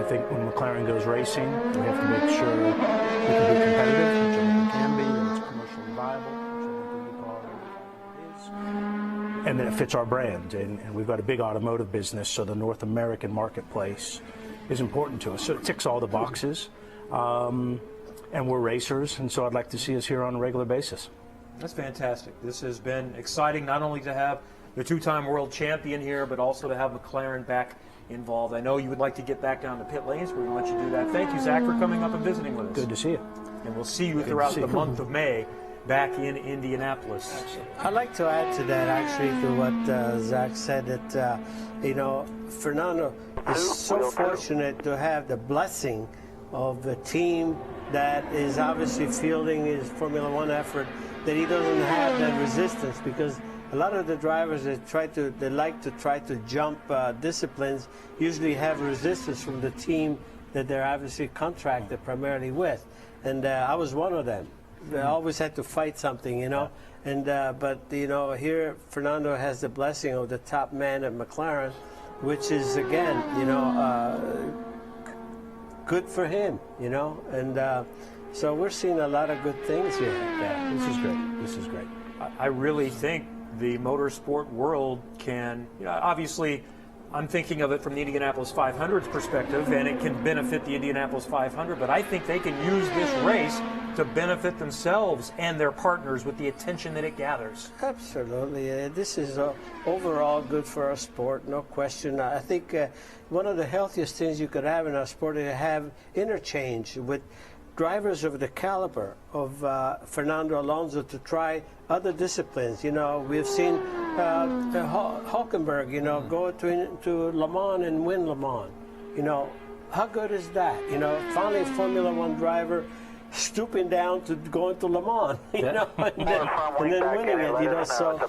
think when McLaren goes racing, we have to make sure we can be competitive, which I think we can be, and it's commercially viable, which I think IndyCar is, and that it fits our brand. And we've got a big automotive business, so the North American marketplace is important to us. So it ticks all the boxes, and we're racers, and so I'd like to see us here on a regular basis. That's fantastic. This has been exciting, not only to have the two-time world champion here, but also to have McLaren back involved. I know you would like to get back down to pit lanes. We're going to let you do that. Thank you, Zach, for coming up and visiting with us. Good to see you. And we'll see you throughout the month of May back in Indianapolis. I'd like to add to that, actually, to what Zach said, that, you know, Fernando is so fortunate to have the blessing of a team that is obviously fielding his Formula One effort, that he doesn't have that resistance, because a lot of the drivers that like to try to jump disciplines usually have resistance from the team that they're obviously contracted primarily with, and I was one of them. I always had to fight something, you know. And but you know, here Fernando has the blessing of the top man at McLaren, which is again, you know, good for him, you know. And so we're seeing a lot of good things here. Yeah, this is great. This is great. I really think the motorsport world can, you know, obviously I'm thinking of it from the Indianapolis 500's perspective, and it can benefit the Indianapolis 500, but I think they can use this race to benefit themselves and their partners with the attention that it gathers. Absolutely. This is overall good for our sport, no question. I think one of the healthiest things you could have in our sport is to have interchange with drivers of the caliber of Fernando Alonso to try other disciplines. You know, we've seen Hulkenberg, you know, go to Le Mans and win Le Mans. You know, how good is that? You know, finally a Formula One driver stooping down to go into Le Mans, you know, and then winning it, you know. So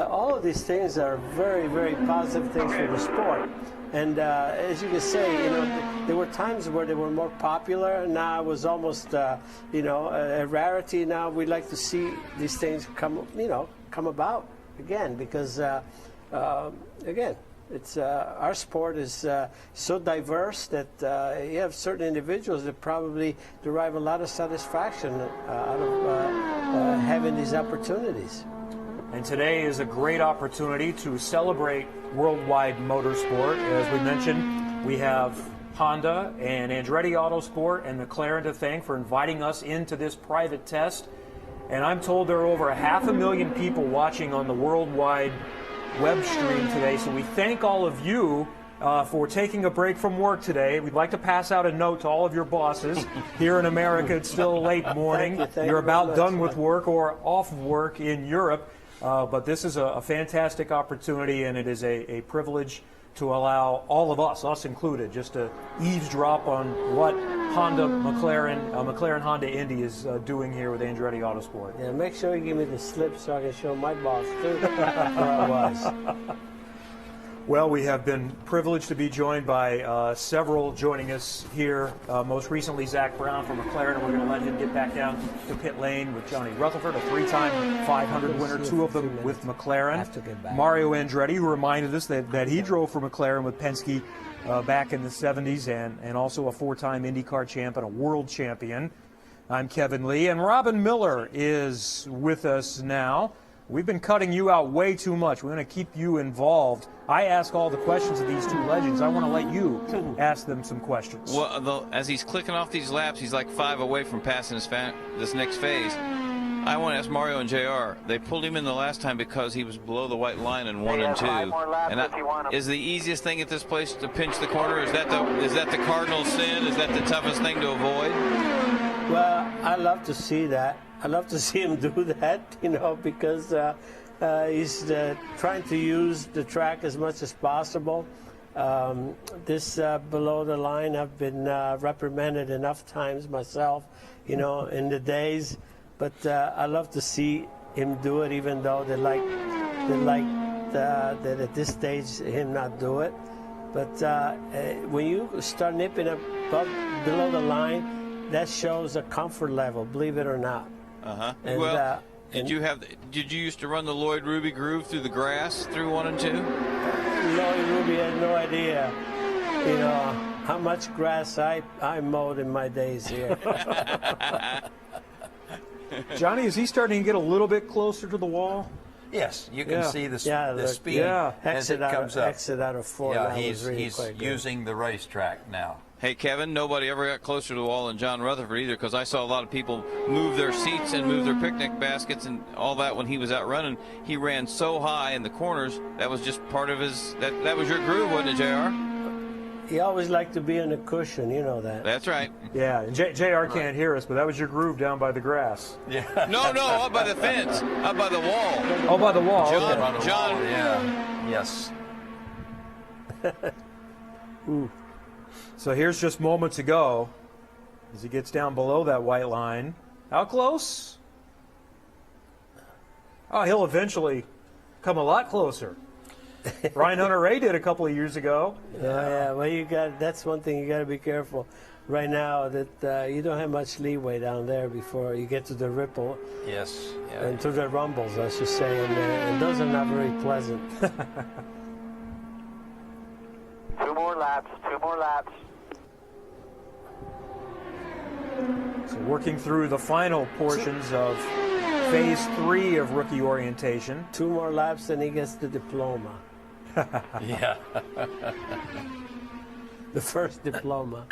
all of these things are very, very positive things for the sport. And as you can say, you know, there were times where they were more popular, and now it was almost, you know, a rarity. Now we like to see these things come, you know, come about again, because, again, it's our sport is so diverse that you have certain individuals that probably derive a lot of satisfaction out of having these opportunities. And today is a great opportunity to celebrate worldwide motorsport. As we mentioned, we have Honda and Andretti Autosport and McLaren to thank for inviting us into this private test. And I'm told there are over 500,000 people watching on the worldwide web stream today. So we thank all of you for taking a break from work today. We'd like to pass out a note to all of your bosses. Here in America, it's still late morning. Thank You're you about very done much. with work or off work in Europe. But this is a fantastic opportunity, and it is a privilege to allow all of us included, just to eavesdrop on what McLaren Honda Indy is doing here with Andretti Autosport. Yeah, make sure you give me the slip so I can show my boss too where I was. Well, we have been privileged to be joined by several joining us here. Most recently, Zach Brown from McLaren, and we're going to let him get back down to pit lane with Johnny Rutherford, a three-time 500 winner, two of them with McLaren. Mario Andretti, who reminded us that he drove for McLaren with Penske back in the 70s, and also a four-time IndyCar champ and a world champion. I'm Kevin Lee, and Robin Miller is with us now. We've been cutting you out way too much. We're going to keep you involved. I ask all the questions of these two legends. I want to let you ask them some questions. Well, as he's clicking off these laps, he's like 5 away from passing this next phase. I want to ask Mario and JR. They pulled him in the last time because he was below the white line in 1 and 2. And is the easiest thing at this place to pinch the corner? Is that the cardinal sin? Is that the toughest thing to avoid? Well, I love to see that. I love to see him do that, you know, because he's trying to use the track as much as possible. This below the line, I've been reprimanded enough times myself, you know, in the days. But I love to see him do it, even though they like that at this stage him not do it. But when you start nipping below the line, that shows a comfort level, believe it or not. And, well, did you used to run the Lloyd Ruby groove through the grass through 1 and 2? Lloyd Ruby had no idea, you know, how much grass I mowed in my days here. Johnny, is he starting to get a little bit closer to the wall? Yes, you can see the speed Yeah. as it comes up. Exit out of 4. Yeah, that was really he's quite good. using the racetrack now. Hey, Kevin, nobody ever got closer to the wall than John Rutherford either, because I saw a lot of people move their seats and move their picnic baskets and all that when he was out running. He ran so high in the corners. That was just part of his, that was your groove, wasn't it, JR? He always liked to be on the cushion, you know that. That's right. Yeah, and JR can't hear us, but that was your groove down by the grass. Yeah. No, up by the fence, up by the wall. Oh, by the wall. John, okay. On the John. wall, yeah. Yes. So here's just moments ago as he gets down below that white line. How close? Oh, he'll eventually come a lot closer. Ryan Hunter-Ray did a couple of years ago. Yeah, well, that's one thing you got to be careful right now, that you don't have much leeway down there before you get to the ripple Yes. Yeah. and to the rumbles, I should say, and those are not very pleasant. 2 more laps, 2 more laps. So working through the final portions of Phase 3 of rookie orientation. 2 more laps and he gets the diploma. Yeah. The first diploma.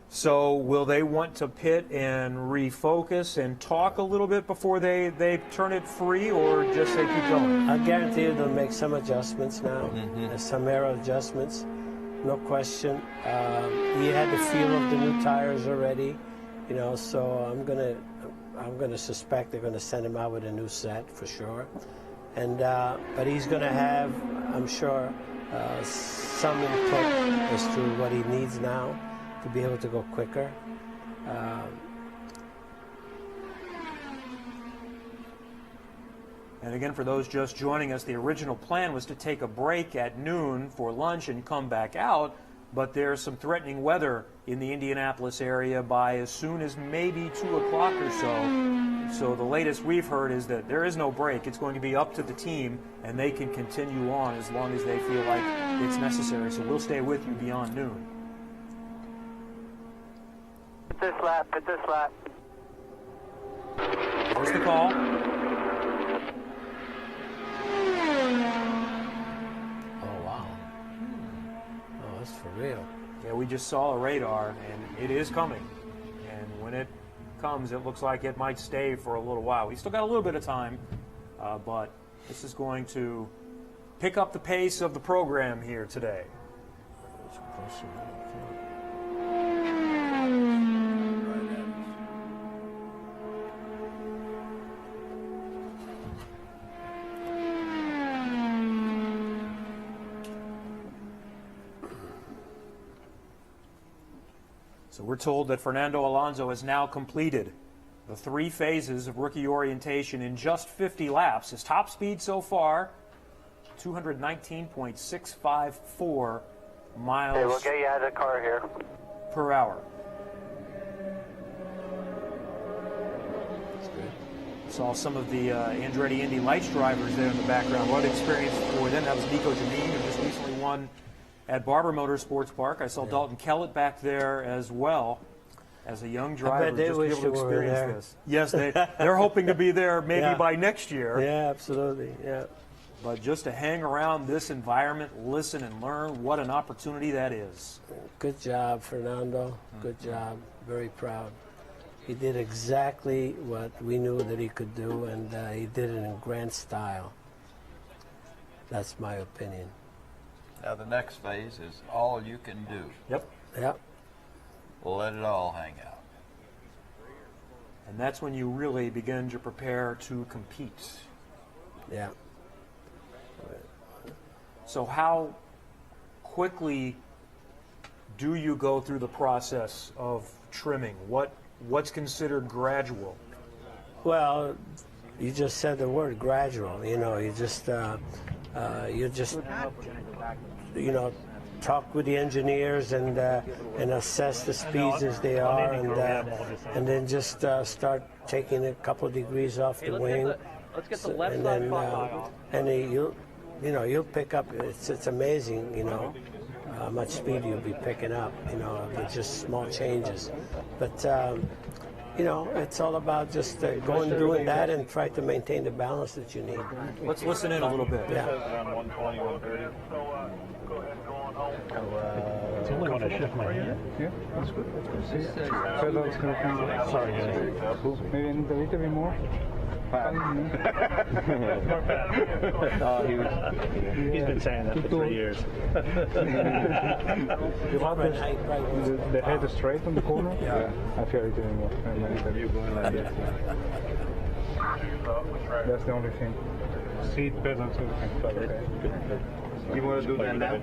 So will they want to pit and refocus and talk a little bit before they turn it free, or just say keep going? I guarantee you they'll make some adjustments now. Some aero adjustments, no question. He had the feel of the new tires already, you know, so I'm gonna suspect they're gonna send him out with a new set for sure. And but he's gonna have, I'm sure, some input as to what he needs now to be able to go quicker. And again, for those just joining us, the original plan was to take a break at noon for lunch and come back out, but there's some threatening weather in the Indianapolis area by as soon as maybe 2 o'clock or so. So the latest we've heard is that there is no break. It's going to be up to the team, and they can continue on as long as they feel like it's necessary. So we'll stay with you beyond noon. Hit this lap, hit this lap. There's the call. Oh wow! Oh, that's for real. Yeah, we just saw a radar, and it is coming. And when it comes, it looks like it might stay for a little while. We still got a little bit of time, but this is going to pick up the pace of the program here today. So we're told that Fernando Alonso has now completed the 3 phases of rookie orientation in just 50 laps. His top speed so far, 219.654 miles Okay, we'll get you out of the car here. per hour. Saw some of the Andretti Indy Lights drivers there in the background. What experience for them. That was Nico Janine, who just recently won at Barber Motorsports Park. I saw Dalton Kellett back there as well as a young driver, they just wish to be able they to were experience there. this. Yes, they're hoping to be there maybe Yeah. by next year. Yeah, absolutely. Yeah. But just to hang around this environment, listen and learn, what an opportunity that is. Good job, Fernando. Good job. Very proud. He did exactly what we knew that he could do, and he did it in grand style. That's my opinion. Now the next phase is all you can do. Yep. Yep. Let it all hang out. And that's when you really begin to prepare to compete. Yeah. So how quickly do you go through the process of trimming? What's considered gradual? Well, you just said the word gradual. You know, you just talk with the engineers and assess the speeds as they are, and then just start taking a couple of degrees off the wing. Let's get the left and side then off. and you know, you'll pick up. It's amazing, you know, how much speed you'll be picking up, you know, with just small changes. But you know, it's all about just doing that and try to maintain the balance that you need. Let's listen in a little bit. Yeah. Around 120, 130. So I'm going to shift my hand. Yeah, that's good. Pedals can come. Sorry, guys. Maybe a little bit more. He's been saying that for 3 years. You want the head straight on the corner? Yeah. I feel it anymore. You going like that? That's the only thing. Seat, pedals, everything. But okay. You want to do that now?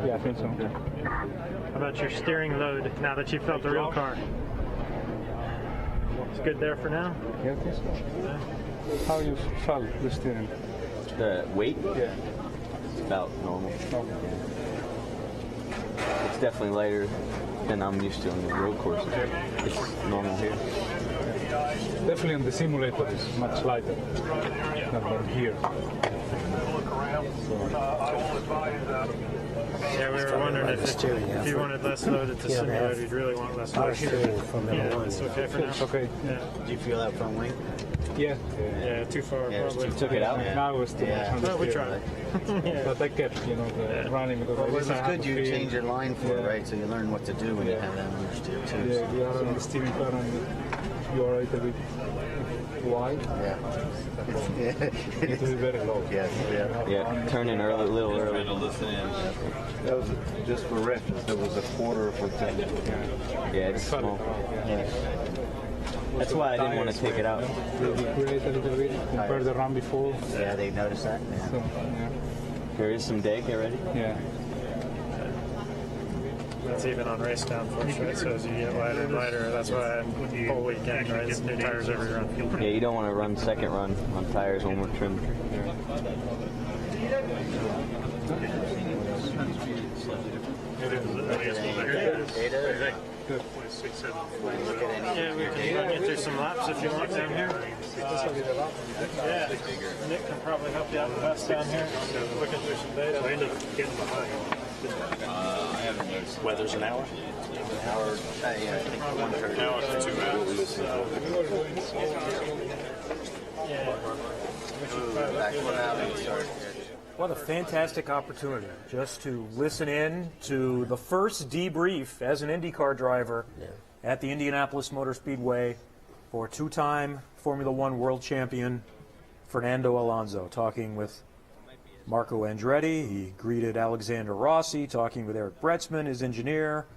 Yeah, I think so. How about your steering load now that you felt the real car? It's good there for now? Yeah, I think so. How you felt the steering? The weight? Yeah. It's about normal. Okay. It's definitely lighter than I'm used to on the road courses. It's normal here. Definitely on the simulator it's much lighter than here. Yeah, we were wondering if you wanted less load at the simulator, you'd really want less Power load here. steering from Yeah, it's okay for now. It's okay. Yeah, Do you feel that front wing? Yeah. yeah, too far probably. You took it out? Now it was too much on the Well, we steering. tried. Yeah. But I kept, you know, running because Well, at it least was I had good to you feel- change your line for it, Yeah. right? So you learn what to do when you have that understeer too. Yeah, you are on the steering car and you are a little bit wide. Yeah. You need to be very low. Yeah, turning early, a little early. That was just for reference. There was a quarter of a thing. Yeah, it's small. Yeah. That's why I didn't want to take it out. They degrade a little bit compared to the run before. Yeah, they noticed that. So, yeah. There is some deck already. Yeah. That's even on race downforce, right? So as you get lighter and lighter, that's why whole weekend, right? It's new tires every run. Yeah, you don't want to run second run on tires when we're trimmed. Yeah, we can run you through some laps if you want down here. Yeah, Nick can probably help you out the best down here. Looking through some data. I end up getting behind. I haven't noticed. Weather's an hour. Hour, yeah, I think 1:30. An hour to 2 hours. Back one out and start. What a fantastic opportunity just to listen in to the first debrief as an IndyCar driver at the Indianapolis Motor Speedway for two-time Formula One world champion Fernando Alonso, talking with Marco Andretti. He greeted Alexander Rossi, talking with Eric Bretzman, his engineer.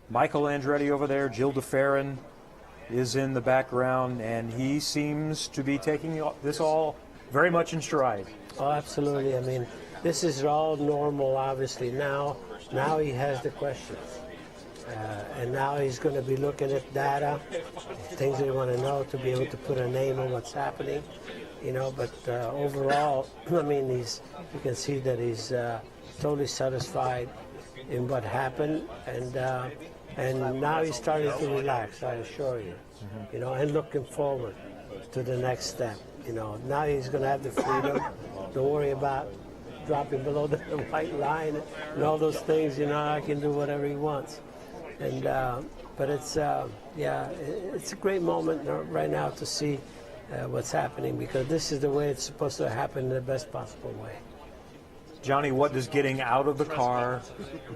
Michael Andretti over there, Jill DeFerrin is in the background, and he seems to be taking this all very much in stride. Oh, absolutely. I mean, this is all normal, obviously. Now he has the questions. And now he's going to be looking at data, things they want to know to be able to put a name on what's happening, you know. But overall, I mean, you can see that he's totally satisfied in what happened, and now he's starting to relax, I assure you, you know, and looking forward to the next step. You know, now he's going to have the freedom. Don't worry about dropping below the white line and all those things. You know, I can do whatever he wants. And but it's it's a great moment right now to see what's happening, because this is the way it's supposed to happen in the best possible way. Johnny, what does getting out of the car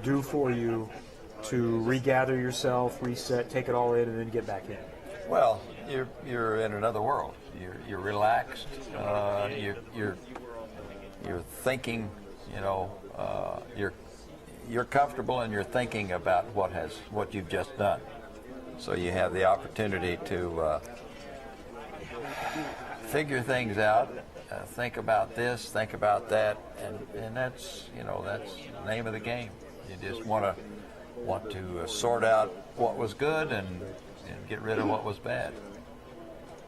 do for you to regather yourself, reset, take it all in, and then get back in? Well, you're in another world. You're relaxed. You're thinking. You know, you're comfortable and you're thinking about what you've just done. So you have the opportunity to figure things out, think about this, think about that, and that's the name of the game. You just want to sort out what was good and get rid of what was bad.